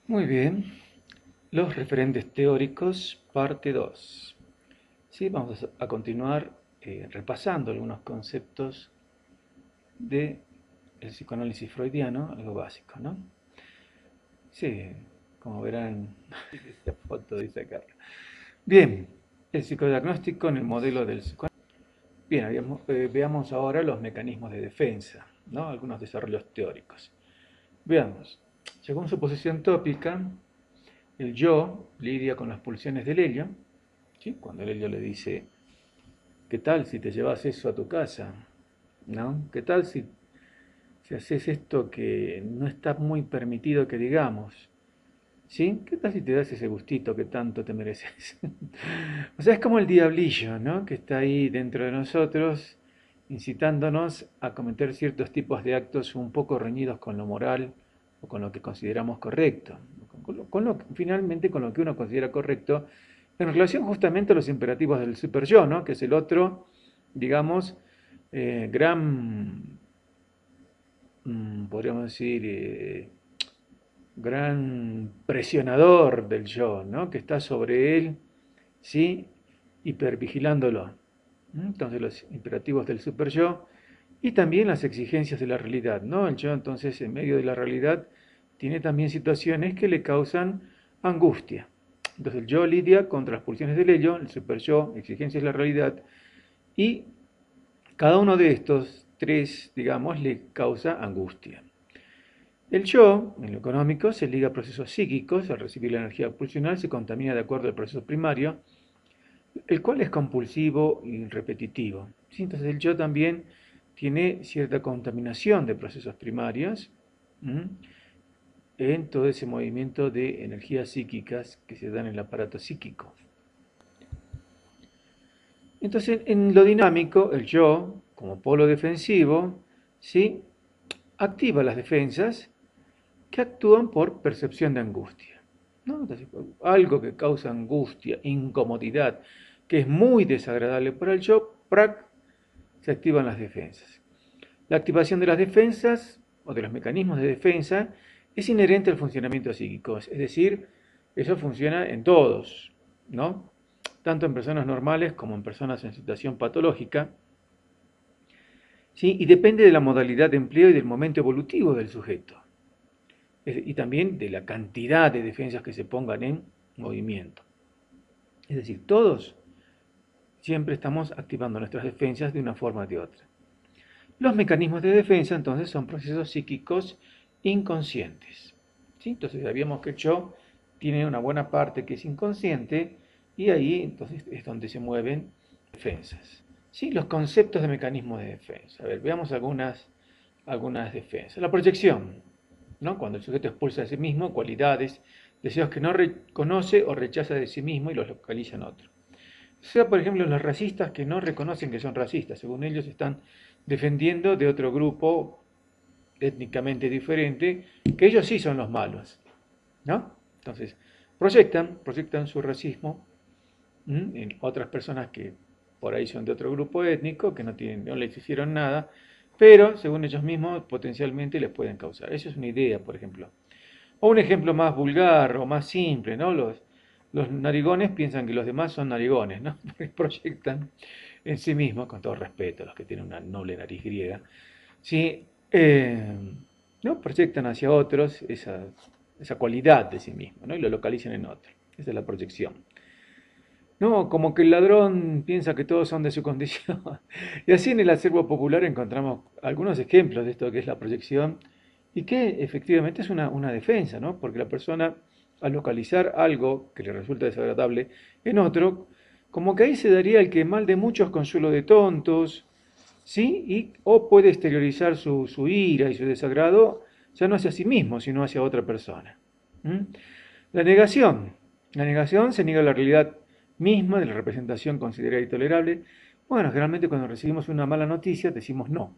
Muy bien, los referentes teóricos, parte 2. Sí, vamos a continuar repasando algunos conceptos del psicoanálisis freudiano, algo básico, ¿no? Sí, como verán, esa foto dice Carla. Bien, el psicodiagnóstico en el modelo del psicoanálisis. Bien, veamos ahora los mecanismos de defensa, ¿no? Algunos desarrollos teóricos. Veamos, según su posición tópica, el yo lidia con las pulsiones del ello, ¿sí? Cuando el ello le dice, ¿qué tal si te llevas eso a tu casa? ¿No? ¿Qué tal si haces esto que no está muy permitido que digamos? ¿Sí? ¿Qué tal si te das ese gustito que tanto te mereces? O sea, es como el diablillo, ¿no? Que está ahí dentro de nosotros, incitándonos a cometer ciertos tipos de actos un poco reñidos con lo moral o con lo que consideramos correcto, finalmente con lo que uno considera correcto, en relación justamente a los imperativos del super yo, ¿no? Que es el otro, digamos, gran, podríamos decir, gran presionador del yo, ¿no? Que está sobre él, ¿sí? Hipervigilándolo. Entonces los imperativos del super yo y también las exigencias de la realidad, ¿no? El yo entonces en medio de la realidad tiene también situaciones que le causan angustia. Entonces el yo lidia contra las pulsiones del ello, el super yo, exigencias de la realidad, y cada uno de estos tres, digamos, le causa angustia. El yo, en lo económico, se liga a procesos psíquicos, al recibir la energía pulsional se contamina de acuerdo al proceso primario, el cual es compulsivo y repetitivo. ¿Sí? Entonces el yo también tiene cierta contaminación de procesos primarios en todo ese movimiento de energías psíquicas que se dan en el aparato psíquico. Entonces en lo dinámico, el yo, como polo defensivo, ¿sí? Activa las defensas que actúan por percepción de angustia, ¿no? Entonces, algo que causa angustia, incomodidad, que es muy desagradable para el yo, ¡prac!, se activan las defensas. La activación de las defensas o de los mecanismos de defensa es inherente al funcionamiento psíquico, es decir, eso funciona en todos, ¿no? Tanto en personas normales como en personas en situación patológica, ¿sí? Y depende de la modalidad de empleo y del momento evolutivo del sujeto y también de la cantidad de defensas que se pongan en movimiento. Es decir, todos siempre estamos activando nuestras defensas de una forma o de otra. Los mecanismos de defensa entonces son procesos psíquicos inconscientes. ¿Sí? Entonces sabíamos que el yo tiene una buena parte que es inconsciente y ahí entonces es donde se mueven defensas. ¿Sí? Los conceptos de mecanismos de defensa. A ver, veamos algunas defensas. La proyección, ¿no? Cuando el sujeto expulsa de sí mismo cualidades, deseos que no reconoce o rechaza de sí mismo y los localiza en otro. O sea, por ejemplo, los racistas que no reconocen que son racistas, según ellos están defendiendo de otro grupo étnicamente diferente, que ellos sí son los malos, ¿no? Entonces, proyectan su racismo en otras personas que por ahí son de otro grupo étnico, que no les hicieron nada, pero según ellos mismos potencialmente les pueden causar. Eso es una idea, por ejemplo. O un ejemplo más vulgar o más simple, ¿no? Los narigones piensan que los demás son narigones, ¿no? Proyectan en sí mismos, con todo respeto a los que tienen una noble nariz griega, ¿sí? ¿No? Proyectan hacia otros esa cualidad de sí mismo, ¿no? Y lo localizan en otro. Esa es la proyección. No, como que el ladrón piensa que todos son de su condición. Y así en el acervo popular encontramos algunos ejemplos de esto que es la proyección y que efectivamente es una defensa, ¿no? Porque la persona, al localizar algo que le resulta desagradable en otro, como que ahí se daría el que mal de muchos consuelo de tontos, ¿sí? O puede exteriorizar su ira y su desagrado ya no hacia sí mismo, sino hacia otra persona. ¿Mm? La negación. La negación se niega a la realidad misma de la representación considerada intolerable. Bueno, generalmente cuando recibimos una mala noticia decimos no,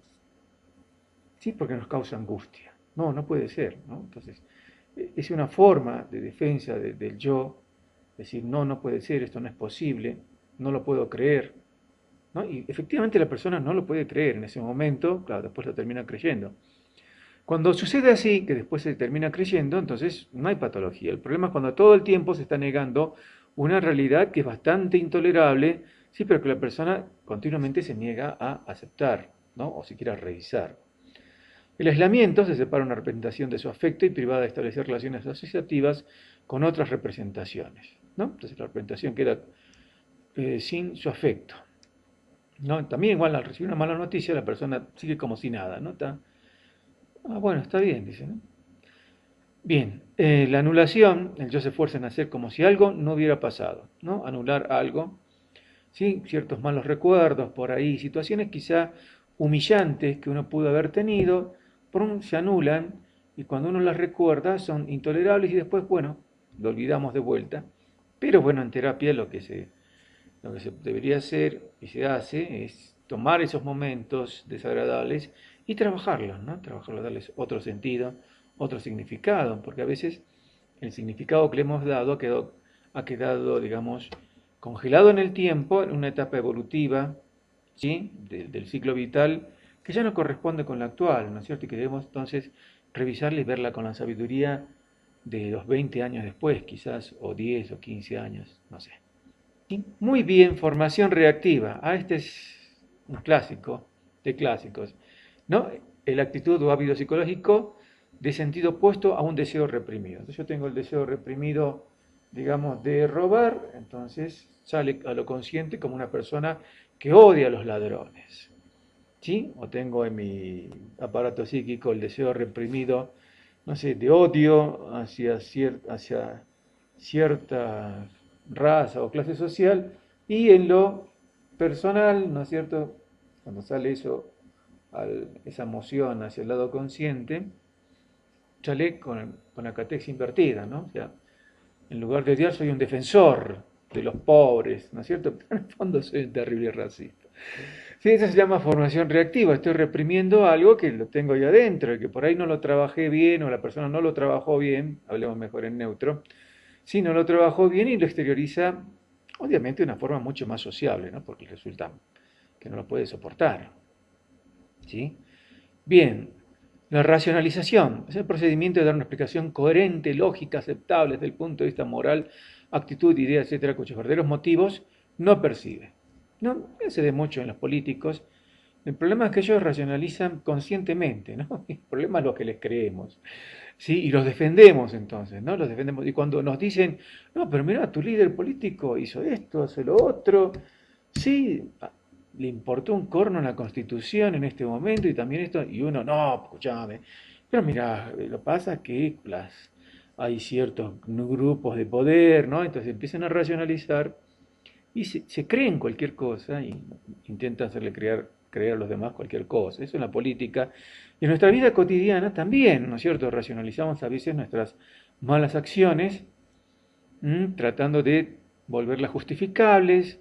¿sí? Porque nos causa angustia. No, no puede ser, ¿no? Entonces, es una forma de defensa del yo, decir no, no puede ser, esto no es posible, no lo puedo creer, ¿no? Y efectivamente la persona no lo puede creer en ese momento, claro, después lo termina creyendo. Cuando sucede así, que después se termina creyendo, entonces no hay patología. El problema es cuando todo el tiempo se está negando una realidad que es bastante intolerable, sí, pero que la persona continuamente se niega a aceptar, ¿no? O siquiera a revisar. El aislamiento se separa una representación de su afecto y privada de establecer relaciones asociativas con otras representaciones, ¿no? Entonces la representación queda sin su afecto, ¿no? También igual al recibir una mala noticia la persona sigue como si nada, ¿no? Bueno, está bien, dice, ¿no? Bien, la anulación, el yo se esfuerza en hacer como si algo no hubiera pasado, ¿no? Anular algo, ¿sí? Ciertos malos recuerdos por ahí, situaciones quizá humillantes que uno pudo haber tenido, se anulan y cuando uno las recuerda son intolerables y después, bueno, lo olvidamos de vuelta. Pero bueno, en terapia lo que se debería hacer y se hace es tomar esos momentos desagradables y trabajarlos, ¿no? Trabajarlos, darles otro sentido, otro significado, porque a veces el significado que le hemos dado ha quedado, digamos, congelado en el tiempo, en una etapa evolutiva, ¿sí? Del ciclo vital, que ya no corresponde con la actual, ¿no es cierto? Y que debemos entonces revisarla y verla con la sabiduría de los 20 años después, quizás, o 10 o 15 años, no sé. ¿Sí? Muy bien, formación reactiva. Este es un clásico de clásicos, ¿no? La actitud o hábito psicológico de sentido opuesto a un deseo reprimido. Entonces yo tengo el deseo reprimido, digamos, de robar, entonces sale a lo consciente como una persona que odia a los ladrones. ¿Sí? O tengo en mi aparato psíquico el deseo reprimido, no sé, de odio hacia cierta raza o clase social, y en lo personal, ¿no es cierto? Cuando sale esa emoción hacia el lado consciente, sale con la catequis invertida, ¿no? O sea, en lugar de odiar soy un defensor de los pobres, ¿no es cierto? Pero en el fondo soy un terrible racista. Sí, eso se llama formación reactiva. Estoy reprimiendo algo que lo tengo ahí adentro, y que por ahí no lo trabajé bien o la persona no lo trabajó bien, hablemos mejor en neutro, sí, no lo trabajó bien y lo exterioriza, obviamente, de una forma mucho más sociable, ¿no? Porque resulta que no lo puede soportar. ¿Sí? Bien, la racionalización es el procedimiento de dar una explicación coherente, lógica, aceptable desde el punto de vista moral, actitud, idea, etcétera, cuyos verdaderos motivos no percibe. No se ve mucho en los políticos. El problema es que ellos racionalizan conscientemente, ¿no? El problema es lo que les creemos, ¿sí? Y los defendemos entonces, ¿no? Los defendemos. Y cuando nos dicen, no, pero mira, tu líder político hizo esto, hace lo otro, sí, le importó un corno en la Constitución en este momento y también esto, y uno, no, escúchame, pero mira, lo que pasa es que hay ciertos grupos de poder, ¿no? Entonces empiezan a racionalizar y se creen cualquier cosa y intentan hacerle creer a los demás cualquier cosa. Eso en la política. Y en nuestra vida cotidiana también, ¿no es cierto? Racionalizamos a veces nuestras malas acciones, tratando de volverlas justificables,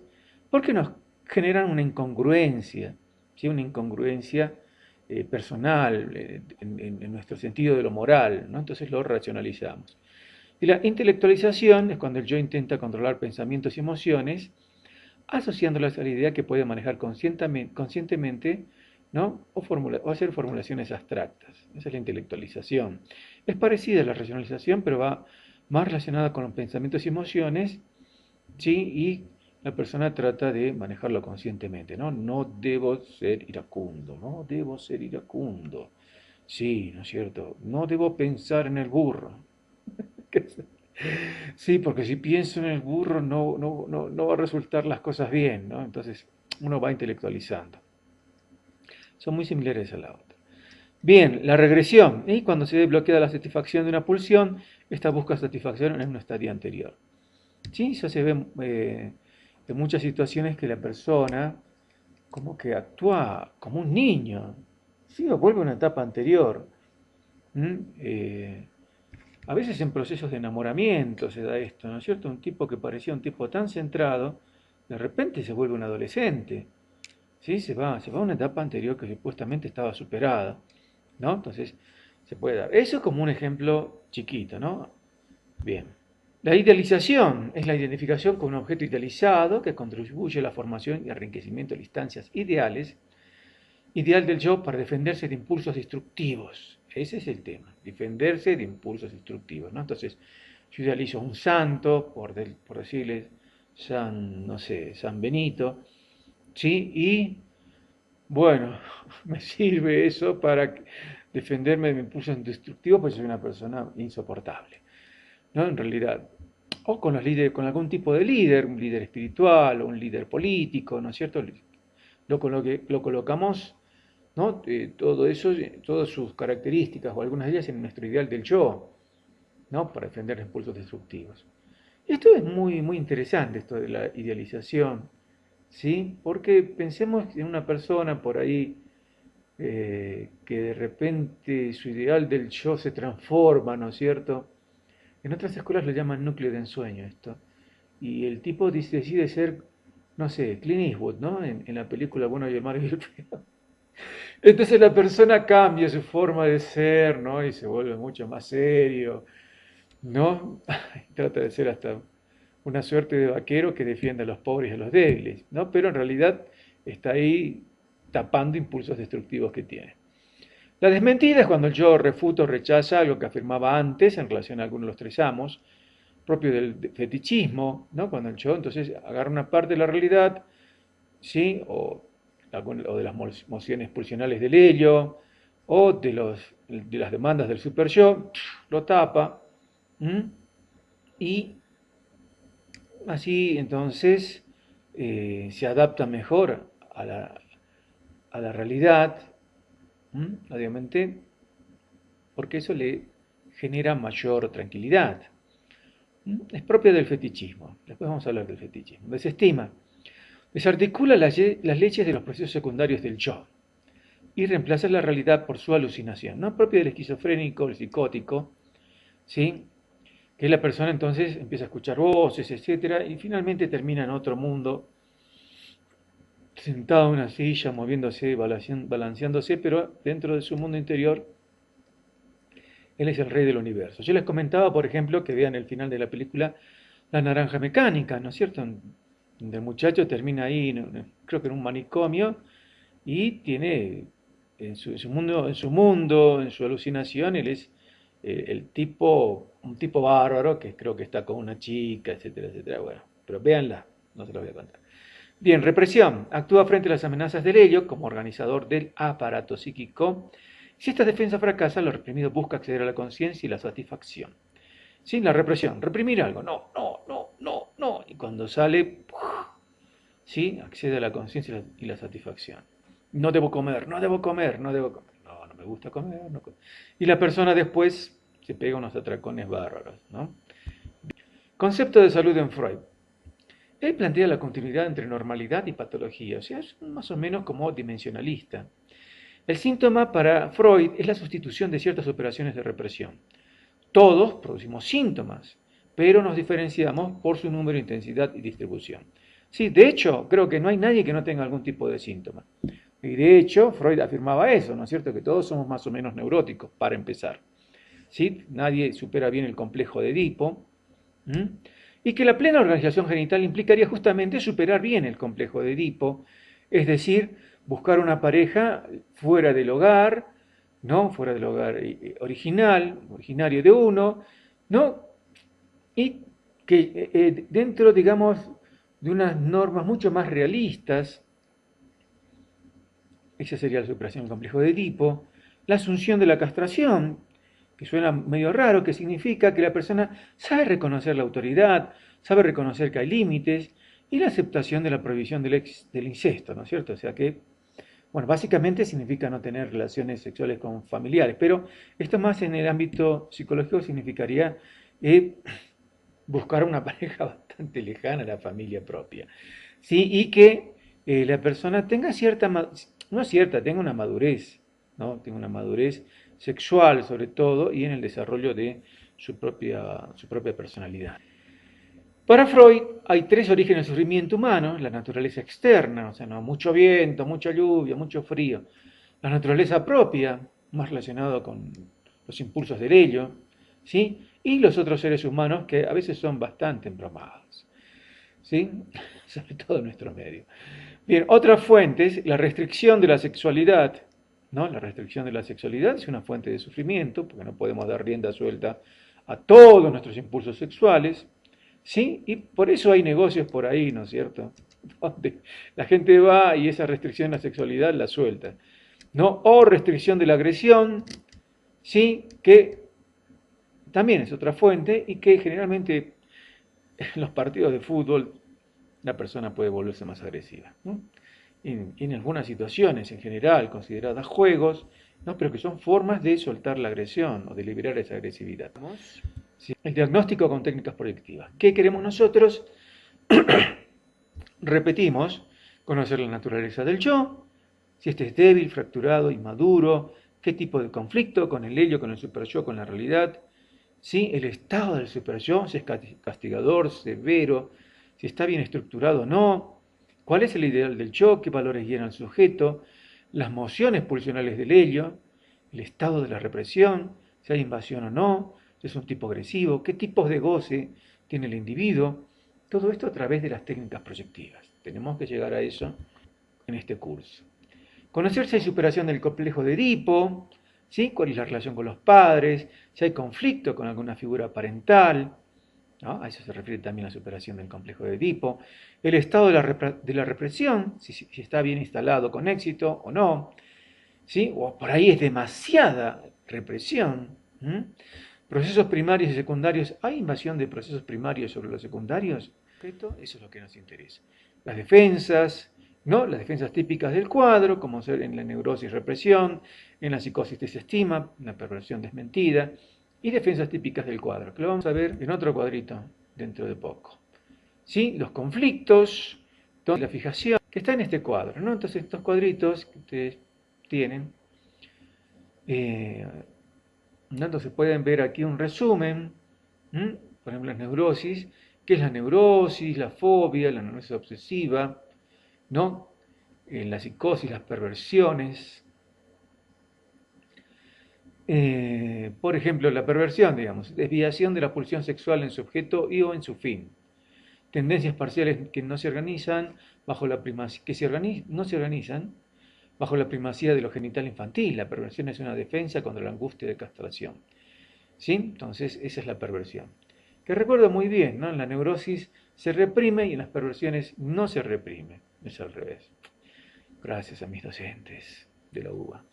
porque nos generan una incongruencia, ¿sí? Una incongruencia personal en nuestro sentido de lo moral, ¿no? Entonces lo racionalizamos. Y la intelectualización es cuando el yo intenta controlar pensamientos y emociones, asociándolas a la idea que puede manejar conscientemente, ¿no? O hacer formulaciones abstractas. Esa es la intelectualización. Es parecida a la racionalización, pero va más relacionada con los pensamientos y emociones, ¿sí? Y la persona trata de manejarlo conscientemente, ¿no? No debo ser iracundo, no debo ser iracundo. Sí, ¿no es cierto? No debo pensar en el burro. Sí, porque si pienso en el burro no va a resultar las cosas bien, ¿no? Entonces uno va intelectualizando. Son muy similares a la otra. Bien, la regresión. Y cuando se desbloquea la satisfacción de una pulsión, esta busca satisfacción en una estadio anterior. Sí, eso se ve en muchas situaciones que la persona como que actúa como un niño. Sí, o vuelve a una etapa anterior. ¿Mm? A veces en procesos de enamoramiento se da esto, ¿no es cierto? Un tipo que parecía un tipo tan centrado, de repente se vuelve un adolescente, ¿sí? Se va a una etapa anterior que supuestamente estaba superada, ¿no? Entonces, se puede dar. Eso como un ejemplo chiquito, ¿no? Bien. La idealización es la identificación con un objeto idealizado que contribuye a la formación y enriquecimiento de instancias ideales, ideal del yo para defenderse de impulsos destructivos. Ese es el tema, defenderse de impulsos destructivos, ¿no? Entonces, yo idealizo a un santo, por decirles, San, no sé, San Benito, ¿sí? Y, bueno, me sirve eso para defenderme de impulsos destructivos, pues soy una persona insoportable, ¿no? En realidad, o con los líderes, con algún tipo de líder, un líder espiritual o un líder político, ¿no es cierto? Lo colocamos, ¿no? Todo eso, todas sus características o algunas de ellas en nuestro ideal del yo, ¿no? Para defender los impulsos destructivos. Esto es muy, muy interesante, esto de la idealización, ¿sí? Porque pensemos en una persona por ahí que de repente su ideal del yo se transforma, ¿no es cierto? En otras escuelas lo llaman núcleo de ensueño esto. Y el tipo decide ser, no sé, Clint Eastwood, ¿no? En la película Bueno y el malo y el feo. Entonces la persona cambia su forma de ser, ¿no? Y se vuelve mucho más serio, ¿no? Trata de ser hasta una suerte de vaquero que defiende a los pobres y a los débiles, ¿no? Pero en realidad está ahí tapando impulsos destructivos que tiene. La desmentida es cuando el yo refuta o rechaza algo que afirmaba antes en relación a alguno de los tres amos, propio del fetichismo, ¿no? Cuando el yo entonces agarra una parte de la realidad, ¿sí? O de las mociones pulsionales del ello, o de las demandas del super yo, lo tapa, ¿m? Y así entonces se adapta mejor a la realidad, obviamente, porque eso le genera mayor tranquilidad. Es propia del fetichismo. Después vamos a hablar del fetichismo. Desestima. Desarticula las leyes de los procesos secundarios del yo y reemplaza la realidad por su alucinación, no propia del esquizofrénico, el psicótico, ¿sí? Que la persona entonces empieza a escuchar voces, etcétera, y finalmente termina en otro mundo, sentado en una silla, moviéndose, balanceándose, pero dentro de su mundo interior, él es el rey del universo. Yo les comentaba, por ejemplo, que vean el final de la película La Naranja Mecánica, ¿no es cierto? Donde el muchacho termina ahí, creo que en un manicomio, y tiene en su alucinación, él es el tipo, un tipo bárbaro que creo que está con una chica, etcétera, etcétera. Bueno, pero véanla, no se lo voy a contar. Bien, represión. Actúa frente a las amenazas del ello como organizador del aparato psíquico. Si esta defensa fracasa, lo reprimido busca acceder a la conciencia y la satisfacción. Sin la represión, reprimir algo. No, no, no, no, no. Y cuando sale, ¿sí? Accede a la conciencia y la satisfacción. No debo comer, no debo comer, no debo comer. No, no me gusta comer. No Y la persona después se pega unos atracones bárbaros, ¿no? Concepto de salud en Freud. Él plantea la continuidad entre normalidad y patología, o sea, es más o menos como dimensionalista. El síntoma para Freud es la sustitución de ciertas operaciones de represión. Todos producimos síntomas, pero nos diferenciamos por su número, intensidad y distribución. Sí, de hecho, creo que no hay nadie que no tenga algún tipo de síntoma. Y de hecho, Freud afirmaba eso, ¿no es cierto? Que todos somos más o menos neuróticos, para empezar. ¿Sí? Nadie supera bien el complejo de Edipo. ¿Mm? Y que la plena organización genital implicaría justamente superar bien el complejo de Edipo, es decir, buscar una pareja fuera del hogar, ¿no? Fuera del hogar original, originario de uno, ¿no? Y que dentro, digamos, de unas normas mucho más realistas, esa sería la superación del complejo de Edipo, la asunción de la castración, que suena medio raro, que significa que la persona sabe reconocer la autoridad, sabe reconocer que hay límites, y la aceptación de la prohibición del incesto, ¿no es cierto? O sea que, bueno, básicamente significa no tener relaciones sexuales con familiares, pero esto más en el ámbito psicológico significaría eh, buscar una pareja bastante lejana a la familia propia, ¿sí? Y que la persona tenga cierta, no cierta, tenga una madurez, ¿no? Tenga una madurez sexual sobre todo y en el desarrollo de su propia personalidad. Para Freud hay tres orígenes del sufrimiento humano: la naturaleza externa, o sea, no, mucho viento, mucha lluvia, mucho frío; la naturaleza propia, más relacionado con los impulsos del ello, ¿sí? Y los otros seres humanos que a veces son bastante embromados, ¿sí? Sobre todo en nuestro medio. Bien, otras fuentes, la restricción de la sexualidad, ¿no? La restricción de la sexualidad es una fuente de sufrimiento, porque no podemos dar rienda suelta a todos nuestros impulsos sexuales, ¿sí? Y por eso hay negocios por ahí, ¿no es cierto? Donde la gente va y esa restricción de la sexualidad la suelta, ¿no? O restricción de la agresión, ¿sí? Que también es otra fuente y que generalmente en los partidos de fútbol la persona puede volverse más agresiva, ¿no? En algunas situaciones en general consideradas juegos, ¿no? Pero que son formas de soltar la agresión o de liberar esa agresividad. ¿Sí? El diagnóstico con técnicas proyectivas. ¿Qué queremos nosotros? Repetimos, conocer la naturaleza del yo, si este es débil, fracturado, inmaduro, qué tipo de conflicto con el ello, con el superyo, con la realidad, ¿sí? El estado del superyo, si es castigador, severo, si está bien estructurado o no, cuál es el ideal del yo, qué valores guían al sujeto, las mociones pulsionales del ello, el estado de la represión, si hay invasión o no, si es un tipo agresivo, qué tipos de goce tiene el individuo, todo esto a través de las técnicas proyectivas. Tenemos que llegar a eso en este curso. Conocer si hay superación del complejo de Edipo, ¿sí? Cuál es la relación con los padres, si hay conflicto con alguna figura parental, ¿no? A eso se refiere también la superación del complejo de Edipo, el estado de la represión, si está bien instalado con éxito o no, ¿sí? O por ahí es demasiada represión. Procesos primarios y secundarios, ¿hay invasión de procesos primarios sobre los secundarios? Eso es lo que nos interesa. Las defensas, ¿no? Las defensas típicas del cuadro, como ser en la neurosis represión, en la psicosis desestima, en la perversión desmentida, y defensas típicas del cuadro, que lo vamos a ver en otro cuadrito dentro de poco. ¿Sí? Los conflictos, la fijación, que está en este cuadro, ¿no? Entonces estos cuadritos que ustedes tienen, entonces pueden ver aquí un resumen, por ejemplo, la neurosis, qué es la neurosis, la fobia, la neurosis obsesiva, ¿no? La psicosis, las perversiones. Por ejemplo, la perversión, digamos, desviación de la pulsión sexual en su objeto y o en su fin. Tendencias parciales que no se organizan bajo la primacía, no se organizan bajo la primacía de lo genital infantil. La perversión es una defensa contra la angustia de castración. ¿Sí? Entonces, esa es la perversión. Que recuerdo muy bien, ¿no? En la neurosis se reprime y en las perversiones no se reprime. Es al revés. Gracias a mis docentes de la UBA.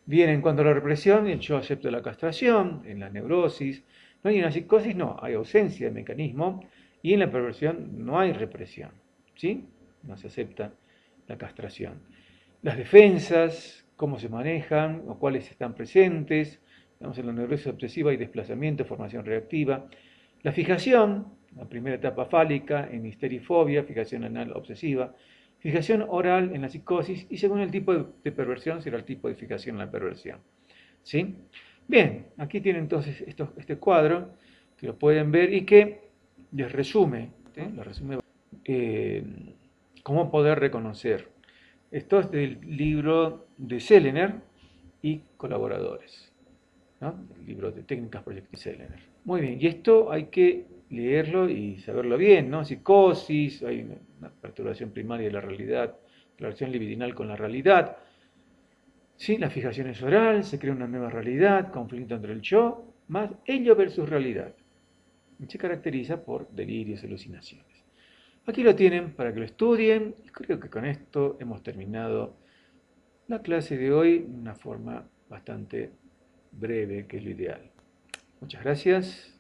Bien, en cuanto a la represión, yo acepto la castración, en la neurosis, ¿no? Y en la psicosis no, hay ausencia de mecanismo, y en la perversión no hay represión, ¿sí? No se acepta la castración. Las defensas, cómo se manejan o cuáles están presentes, vamos en la neurosis obsesiva hay desplazamiento, formación reactiva. La fijación, la primera etapa fálica en histerifobia, fijación anal obsesiva. Fijación oral en la psicosis y según el tipo de perversión será el tipo de fijación en la perversión. ¿Sí? Bien, aquí tienen entonces este cuadro que lo pueden ver y que les resume, ¿sí? Lo resume eh, cómo poder reconocer. Esto es del libro de Selener y colaboradores, ¿no? El libro de técnicas proyectivas Selener. Muy bien, y esto hay que leerlo y saberlo bien, ¿no? Psicosis, hay una perturbación primaria de la realidad, relación libidinal con la realidad. Sí, la fijación es oral, se crea una nueva realidad, conflicto entre el yo más ello versus realidad. Y se caracteriza por delirios y alucinaciones. Aquí lo tienen para que lo estudien y creo que con esto hemos terminado la clase de hoy de una forma bastante breve, que es lo ideal. Muchas gracias.